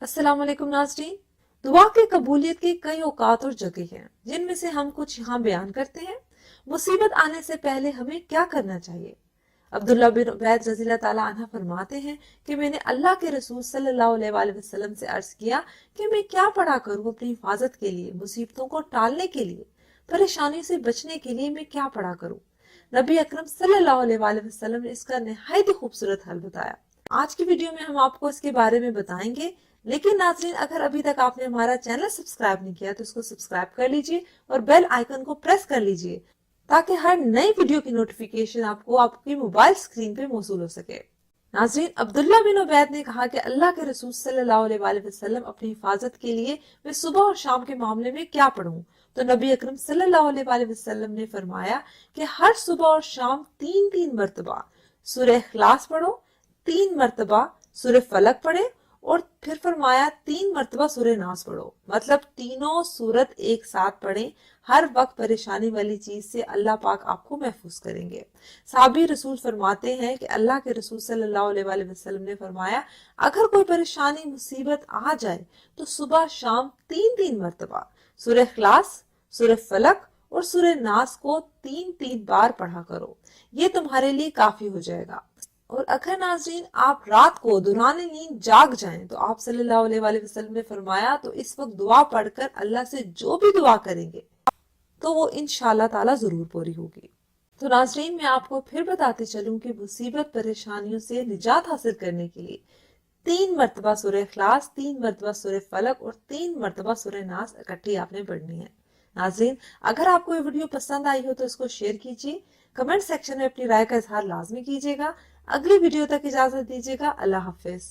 अस्सलाम वालेकुम नाज़रीन। दुआ की कबूलियत की कई औकात और जगह हैं जिनमें से हम कुछ यहाँ बयान करते हैं। मुसीबत आने से पहले हमें क्या करना चाहिए। अब्दुल्ला बिन उबैद रज़ी अल्लाह ताला अन्हा फरमाते हैं कि मैंने अल्लाह के रसूल सल्लल्लाहु अलैहि वसल्लम से अर्ज किया कि मैं क्या पढ़ा करूं अपनी हिफाजत के लिए, मुसीबतों को टालने के लिए, परेशानी से बचने के लिए मैं क्या पढ़ा करूं। नबी अकरम सल्लल्लाहु अलैहि वसल्लम ने इसका निहायत ही खूबसूरत हल बताया। आज की वीडियो में हम आपको इसके बारे में बताएंगे। लेकिन नाज़रीन, अगर अभी तक आपने हमारा चैनल सब्सक्राइब नहीं किया तो इसको सब्सक्राइब कर लीजिए और बेल आइकन को प्रेस कर लीजिए ताकि हर नई वीडियो की नोटिफिकेशन आपको आपकी मोबाइल स्क्रीन पे मौसूल हो सके। नाज़रीन, अब्दुल्ला बिन उबैद ने कहा कि अल्लाह के रसूल सल्लल्लाहु अलैहि वसल्लम अपनी हिफाजत के लिए मैं सुबह और शाम के मामले में क्या पढ़ूं। तो नबी अकरम सल्लल्लाहु अलैहि वसल्लम ने फरमाया कि हर सुबह और शाम 3-3 मरतबा सूरह इखलास पढ़ो, 3 मरतबा सूरह फलक पढ़े और फिर फरमाया 3 मरतबा सूरह नास पढ़ो। मतलब तीनों सूरत एक साथ पढ़ें। हर वक्त परेशानी वाली चीज से अल्लाह पाक आपको महफूज करेंगे। साहबी रसूल फरमाते हैं कि अल्लाह के रसूल सल्लल्लाहु अलैहि वसल्लम ने फरमाया, अगर कोई परेशानी मुसीबत आ जाए तो सुबह शाम 3-3 मरतबा सूरह इखलास, सूरह फलक और सूरह नास को 3-3 बार पढ़ा करो। ये तुम्हारे लिए काफी हो जाएगा। और अगर नाज़रीन आप रात को दौरान नींद जाग जाएं तो आप सल्लल्लाहु अलैहि वसल्लम ने फरमाया, तो इस वक्त दुआ पढ़कर अल्लाह से जो भी दुआ करेंगे तो वो इंशाअल्लाह ताला जरूर पूरी होगी। तो नाज़रीन, मैं आपको फिर बताते चलूं कि मुसीबत परेशानियों से निजात हासिल करने के लिए 3 मरतबा सूरह इखलास, 3 मरतबा सूरह फलक और 3 मरतबा सूरह नास इकट्ठी आपने पढ़नी है। नाज़रीन, अगर आपको ये वीडियो पसंद आई हो तो इसको शेयर कीजिए, कमेंट सेक्शन में अपनी राय का इजहार लाजमी कीजिएगा। अगली वीडियो तक इजाजत दीजिएगा। अल्लाह हाफिज।